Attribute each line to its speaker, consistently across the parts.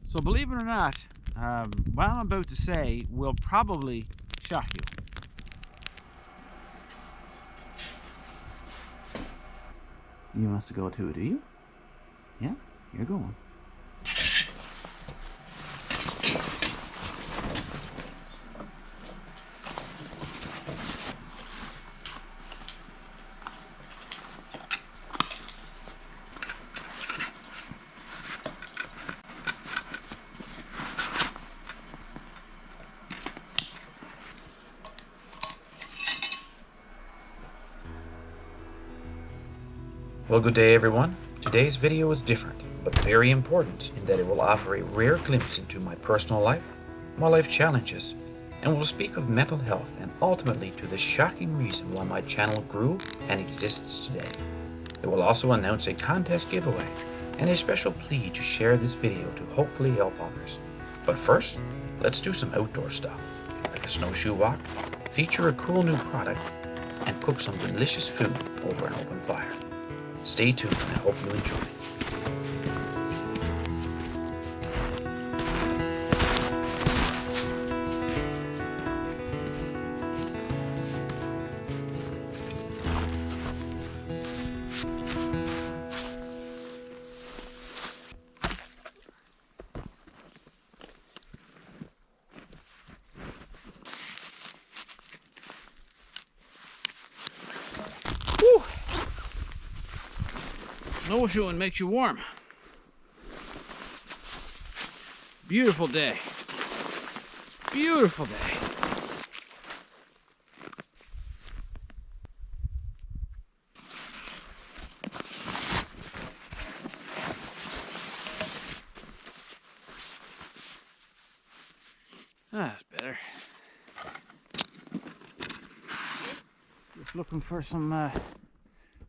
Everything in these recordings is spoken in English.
Speaker 1: So believe it or not, what I'm about to say will probably shock you. You want us to go too, do you? Yeah, you're going.
Speaker 2: Well, good day everyone. Today's video is different, but very important in that it will offer a rare glimpse into my personal life, my life challenges, and will speak of mental health and ultimately to the shocking reason why my channel grew and exists today. It will also announce a contest giveaway and a special plea to share this video to hopefully help others. But first, let's do some outdoor stuff, like a snowshoe walk, feature a cool new product, and cook some delicious food over an open fire. Stay tuned and I hope you enjoy.
Speaker 1: Whew. Snowshoeing makes you warm. Beautiful day. Beautiful day. That's better. Just looking for some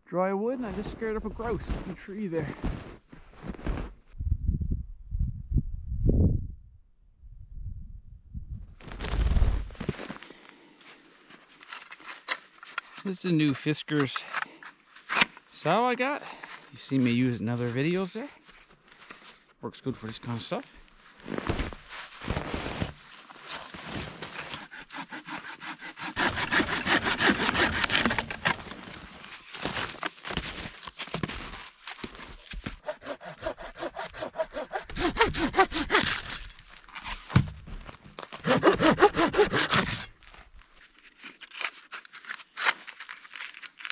Speaker 1: dry wood, and I just scared up a grouse in the tree there. This is a new Fiskars saw I got. You see me use it in other videos there. Works good for this kind of stuff.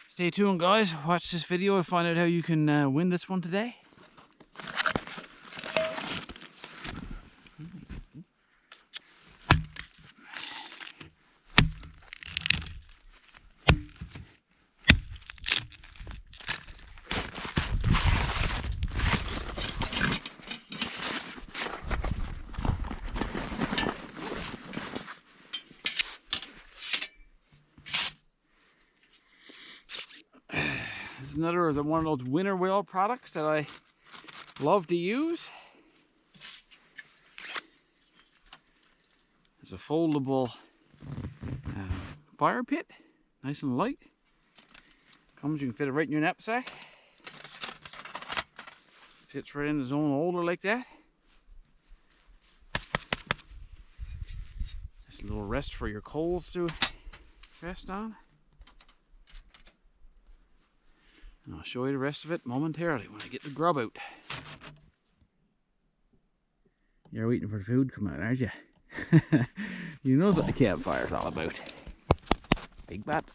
Speaker 1: Stay tuned, guys. Watch this video and find out how you can win this one today. This is another one of those Winnerwell products that I love to use. It's a foldable fire pit, nice and light. Comes, you can fit it right in your knapsack. Fits right in his own holder like that. Nice little rest for your coals to rest on. And I'll show you the rest of it momentarily when I get the grub out. You're waiting for the food to come out, aren't you? You know what the campfire's all about. Big bat.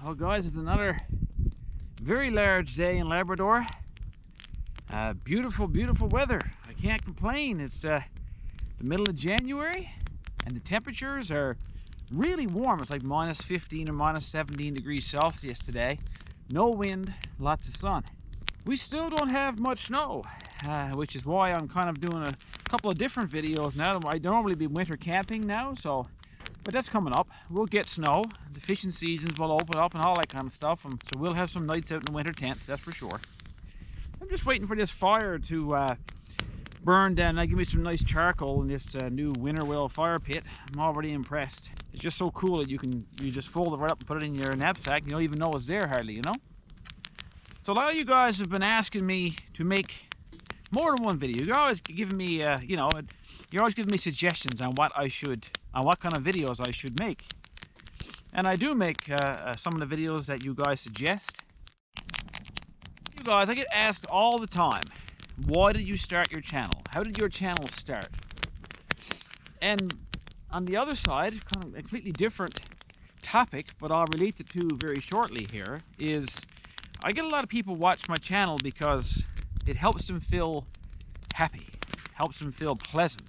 Speaker 1: Well guys, it's another very large day in Labrador. Beautiful, beautiful weather. I can't complain. It's the middle of January and the temperatures are really warm. It's like minus 15 or minus 17 degrees Celsius today. No wind, lots of sun. We still don't have much snow. which is why I'm kind of doing a couple of different videos now. I normally be winter camping now, so, but that's coming up. We'll get snow, the fishing seasons will open up and all that kind of stuff, and so we'll have some nights out in the winter tent, that's for sure. I'm just waiting for this fire to burn down and give me some nice charcoal in this new Winnerwell fire pit. I'm already impressed. It's just so cool that you just fold it right up and put it in your knapsack. You don't even know it's there hardly, you know? So a lot of you guys have been asking me to make more than one video. You're always giving me, you know, you're always giving me suggestions on what kind of videos I should make. And I do make some of the videos that you guys suggest. You guys, I get asked all the time, why did you start your channel? How did your channel start? And on the other side, kind of a completely different topic, but I'll relate the two very shortly here, is I get a lot of people watch my channel because it helps them feel happy, helps them feel pleasant,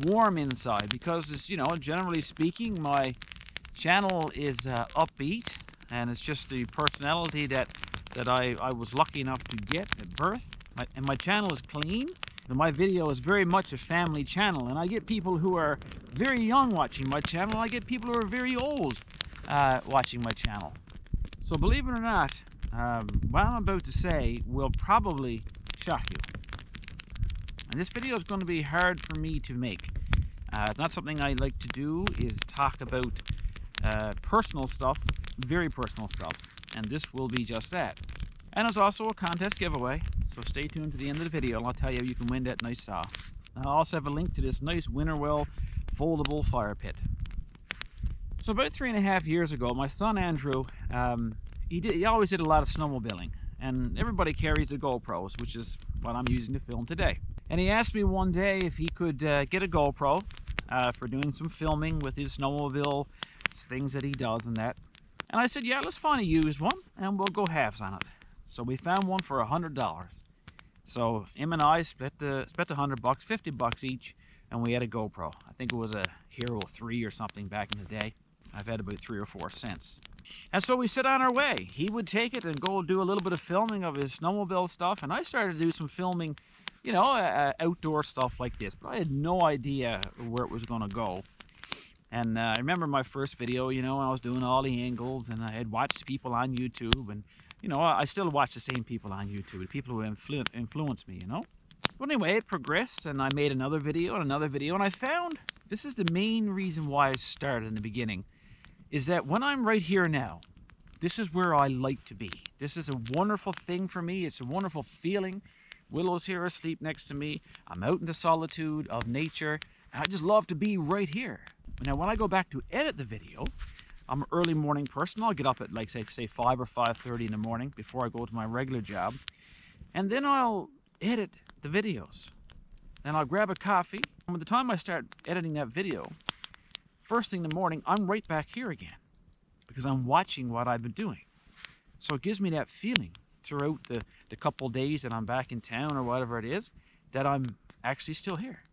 Speaker 1: warm inside, because it's, you know, generally speaking, my channel is upbeat, and it's just the personality that I was lucky enough to get at birth. And my channel is clean, and my video is very much a family channel, and I get people who are very young watching my channel, and I get people who are very old watching my channel. So believe it or not, what I'm about to say will probably shock you. And this video is going to be hard for me to make. It's not something I like to do, is talk about personal stuff, very personal stuff, and this will be just that. And there's also a contest giveaway, so stay tuned to the end of the video and I'll tell you you can win that nice saw. I'll also have a link to this nice Winnerwell foldable fire pit. So about 3.5 years ago, my son Andrew, he always did a lot of snowmobiling, and everybody carries the GoPros, which is what I'm using to film today. And he asked me one day if he could get a GoPro for doing some filming with his snowmobile things that he does and that. And I said, yeah, let's find a used one and we'll go halves on it. So we found one for $100. So him and I split the $100, $50 each, and we had a GoPro. I think it was a Hero 3 or something back in the day. I've had about 3 or 4 since. And so we set on our way. He would take it and go do a little bit of filming of his snowmobile stuff, and I started to do some filming, you know, outdoor stuff like this. But I had no idea where it was going to go. And I remember my first video, you know, when I was doing all the angles, and I had watched people on YouTube, and you know, I still watch the same people on YouTube, the people who influenced me, you know. But anyway, it progressed, and I made another video, and I found this is the main reason why I started in the beginning, is that when I'm right here now, this is where I like to be. This is a wonderful thing for me. It's a wonderful feeling. Willow's here asleep next to me. I'm out in the solitude of nature, and I just love to be right here. Now, when I go back to edit the video, I'm an early morning person. I'll get up at like say 5 or 5:30 in the morning before I go to my regular job. And then I'll edit the videos. Then I'll grab a coffee. And by the time I start editing that video, first thing in the morning, I'm right back here again because I'm watching what I've been doing. So it gives me that feeling throughout the couple days that I'm back in town or whatever it is, that I'm actually still here.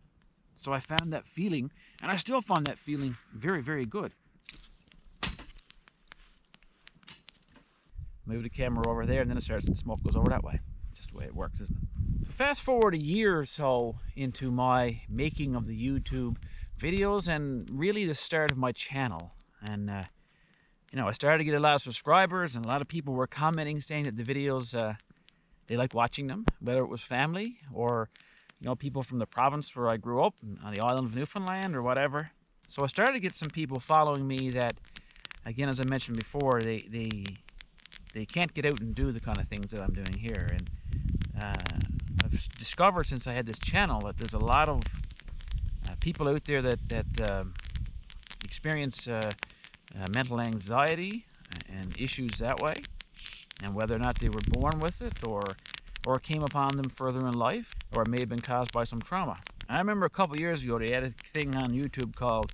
Speaker 1: So I found that feeling, and I still find that feeling very, very good. Move the camera over there, and then it starts, the smoke goes over that way. Just the way it works, isn't it? So fast forward a year or so into my making of the YouTube videos, and really the start of my channel. And you know, I started to get a lot of subscribers, and a lot of people were commenting, saying that the videos, they like watching them, whether it was family or, you know, people from the province where I grew up, on the island of Newfoundland or whatever. So I started to get some people following me that, again, as I mentioned before, they can't get out and do the kind of things that I'm doing here. And I've discovered since I had this channel that there's a lot of people out there that experience mental anxiety and issues that way, and whether or not they were born with it or came upon them further in life, or it may have been caused by some trauma. I remember a couple years ago they had a thing on YouTube called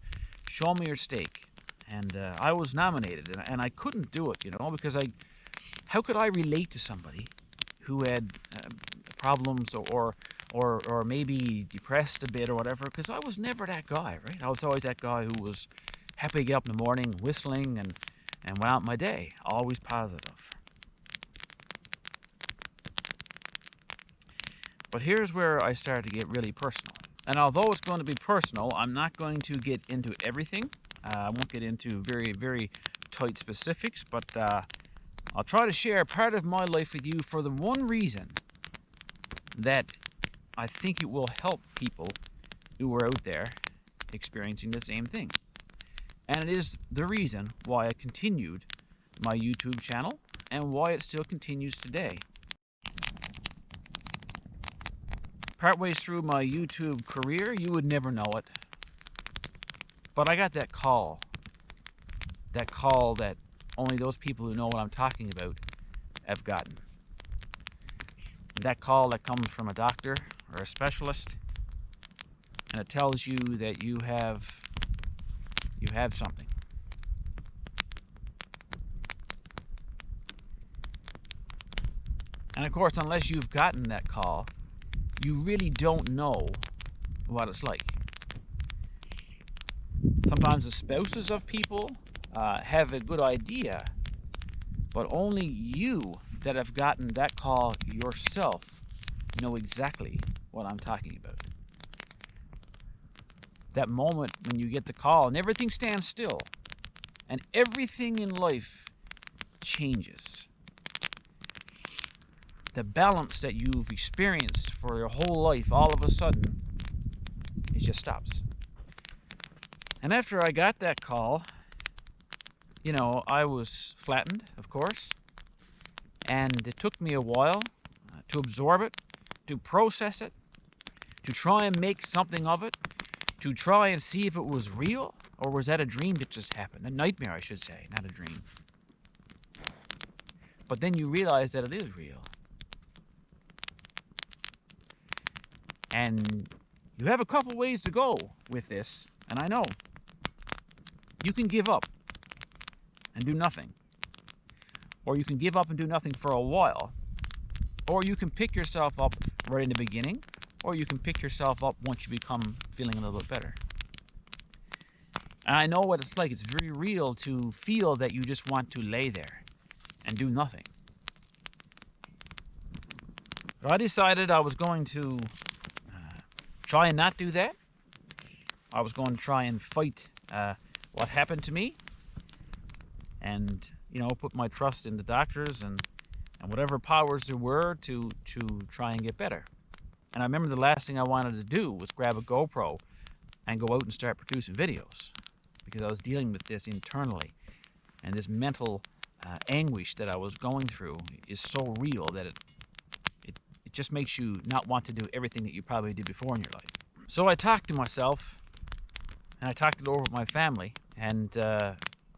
Speaker 1: Show Me Your Steak, and I was nominated, and I couldn't do it, you know, because how could I relate to somebody who had problems or maybe depressed a bit or whatever, because I was never that guy, right? I was always that guy who was happy to get up in the morning, whistling, and went out my day, always positive. But here's where I started to get really personal. And although it's going to be personal, I'm not going to get into everything. I won't get into very, very tight specifics, but I'll try to share part of my life with you for the one reason that I think it will help people who are out there experiencing the same thing. And it is the reason why I continued my YouTube channel and why it still continues today. Partway through my YouTube career, you would never know it, but I got that call that only those people who know what I'm talking about have gotten. That call that comes from a doctor or a specialist, and it tells you that you have something. And of course, unless you've gotten that call, you really don't know what it's like. Sometimes the spouses of people have a good idea, but only you that have gotten that call yourself know exactly what I'm talking about. That moment when you get the call and everything stands still and everything in life changes. The balance that you've experienced for your whole life, all of a sudden, it just stops. And after I got that call, you know, I was flattened, of course, and it took me a while to absorb it, to process it, to try and make something of it, to try and see if it was real, or was that a dream that just happened? A nightmare, I should say, not a dream. But then you realize that it is real. And you have a couple ways to go with this, and I know. You can give up and do nothing. Or you can give up and do nothing for a while. Or you can pick yourself up right in the beginning, or you can pick yourself up once you become feeling a little bit better. And I know what it's like. It's very real to feel that you just want to lay there and do nothing. So I decided I was going to try and not do that. I was going to try and fight what happened to me, and put my trust in the doctors and whatever powers there were to try and get better. And I remember the last thing I wanted to do was grab a GoPro and go out and start producing videos, because I was dealing with this internally, and this mental anguish that I was going through is so real that it just makes you not want to do everything that you probably did before in your life. So I talked to myself, and I talked it over with my family, and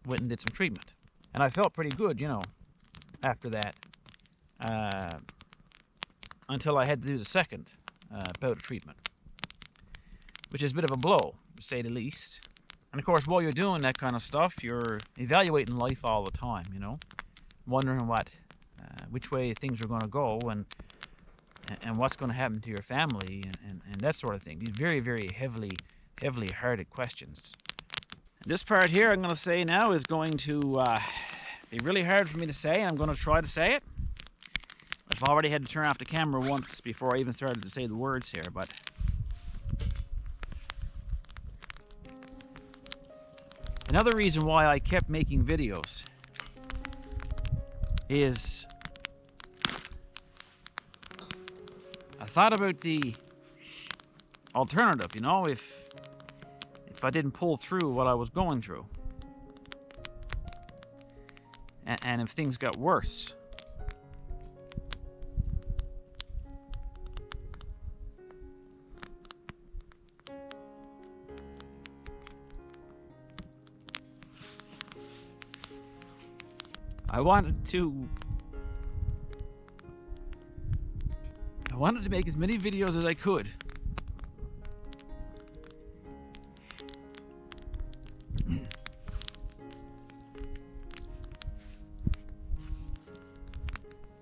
Speaker 1: went and did some treatment. And I felt pretty good, after that, until I had to do the second bout of treatment, which is a bit of a blow, to say the least. And of course, while you're doing that kind of stuff, you're evaluating life all the time, wondering which way things are going to go, and what's going to happen to your family, and that sort of thing. These very, very heavily hearted questions. And this part here I'm going to say now is going to be really hard for me to say, and I'm going to try to say it. I've already had to turn off the camera once before I even started to say the words here, but another reason why I kept making videos is I thought about the alternative, if I didn't pull through what I was going through, and if things got worse. I wanted to make as many videos as I could.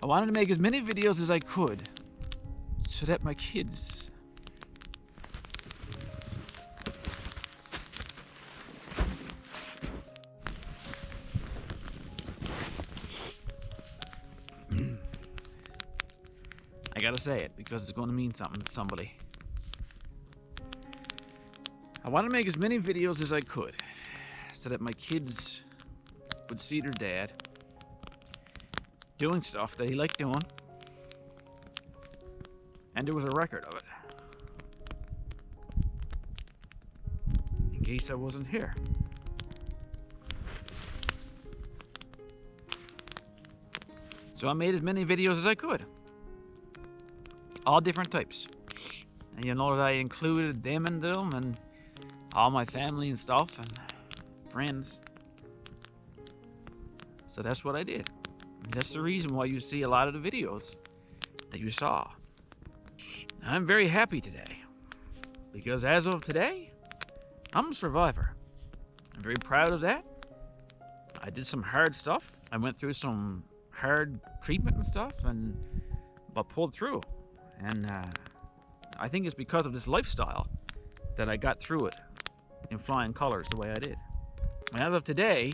Speaker 1: I wanted to make as many videos as I could so that my kids gotta say it because it's going to mean something to somebody. I want to make as many videos as I could so that my kids would see their dad doing stuff that he liked doing, and there was a record of it in case I wasn't here. So I made as many videos as I could, all different types, and you know that I included them in them and all my family and stuff and friends. So that's what I did. And that's the reason why you see a lot of the videos that you saw. I'm very happy today because as of today, I'm a survivor. I'm very proud of that. I did some hard stuff. I went through some hard treatment and stuff, but pulled through. And I think it's because of this lifestyle that I got through it in flying colors the way I did. And as of today,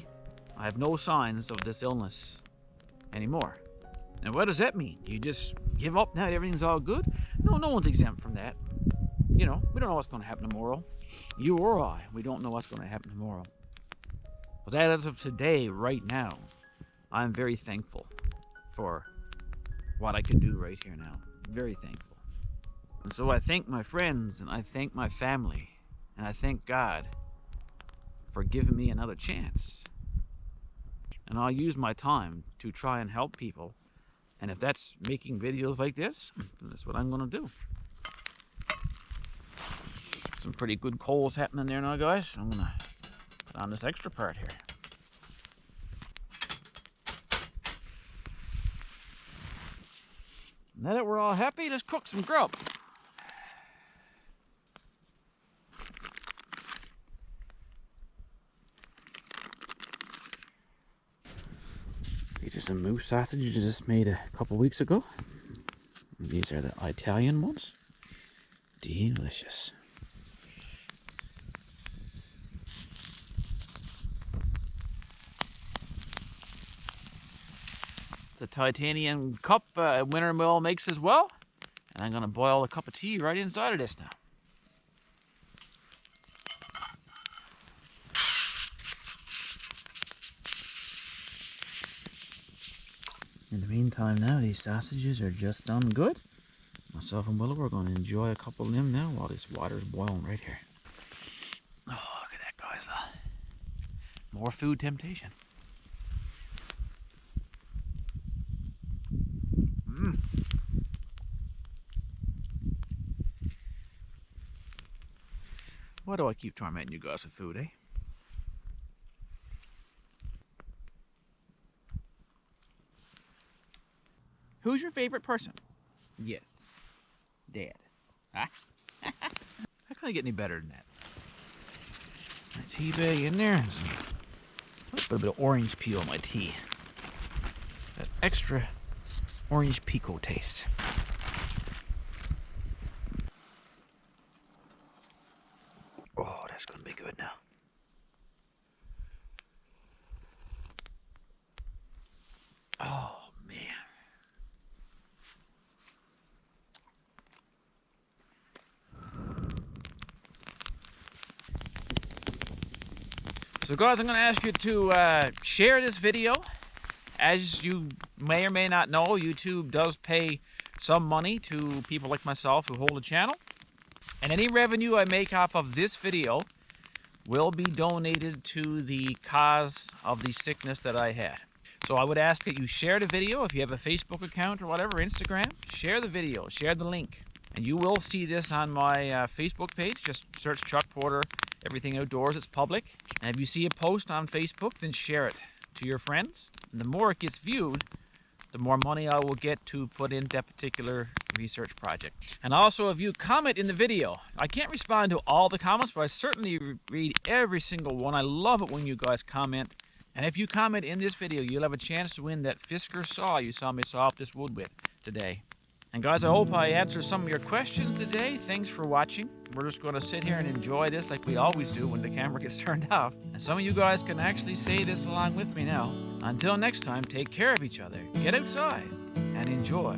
Speaker 1: I have no signs of this illness anymore. And what does that mean? You just give up now, everything's all good? No one's exempt from that. You know, we don't know what's going to happen tomorrow. You or I, we don't know what's going to happen tomorrow. But as of today, right now, I'm very thankful for what I can do right here now. Very thankful. And so I thank my friends, and I thank my family, and I thank God for giving me another chance. And I'll use my time to try and help people. And if that's making videos like this, that's what I'm going to do. Some pretty good coals happening there now, guys. I'm going to put on this extra part here. Now that we're all happy, let's cook some grub. These are some moose sausages I just made a couple weeks ago. These are the Italian ones. Delicious. It's a titanium cup Winnerwell makes as well. And I'm going to boil a cup of tea right inside of this now. In the meantime now, these sausages are just done good. Myself and Willow are going to enjoy a couple of them now while this water is boiling right here. Oh, look at that, guys. More food temptation. Why do I keep tormenting you guys with food, eh? Who's your favorite person? Yes. Dad. Huh? How can I get any better than that? My tea bag in there. Put a bit of orange peel in my tea. That extra orange pico taste. Oh, that's going to be good now. Oh, man. So guys, I'm going to ask you to share this video. As you may or may not know, YouTube does pay some money to people like myself who hold a channel. And any revenue I make off of this video will be donated to the cause of the sickness that I had. So I would ask that you share the video. If you have a Facebook account or whatever, Instagram, share the video, share the link. And you will see this on my Facebook page. Just search Chuck Porter, Everything Outdoors. It's public. And if you see a post on Facebook, then share it to your friends. And the more it gets viewed, the more money I will get to put in that particular research project. And also, if you comment in the video, I can't respond to all the comments, but I certainly read every single one. I love it when you guys comment. And if you comment in this video, you'll have a chance to win that Fisker saw you saw me saw off this wood with today. And guys, I hope I answered some of your questions today. Thanks for watching. We're just going to sit here and enjoy this like we always do when the camera gets turned off. And some of you guys can actually say this along with me now. Until next time, take care of each other, get outside, and enjoy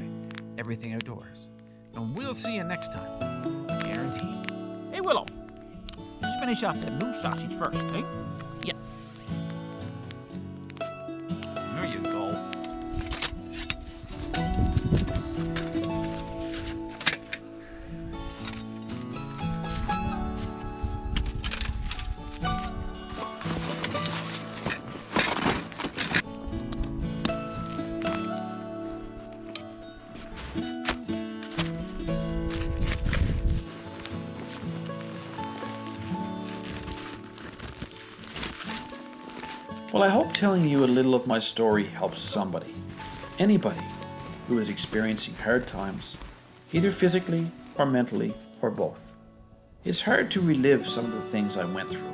Speaker 1: everything outdoors. And we'll see you next time. Guaranteed. Hey, Willow. Let's finish off that moose sausage first, eh? Yeah. There you go.
Speaker 2: Well, I hope telling you a little of my story helps somebody, anybody who is experiencing hard times, either physically or mentally or both. It's hard to relive some of the things I went through,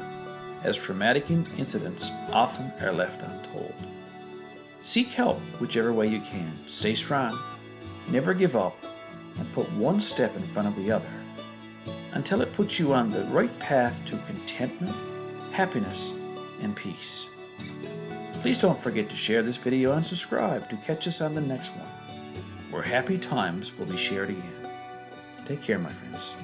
Speaker 2: as traumatic incidents often are left untold. Seek help whichever way you can. Stay strong, never give up, and put one step in front of the other until it puts you on the right path to contentment, happiness, and peace. Please don't forget to share this video and subscribe to catch us on the next one, where happy times will be shared again. Take care, my friends.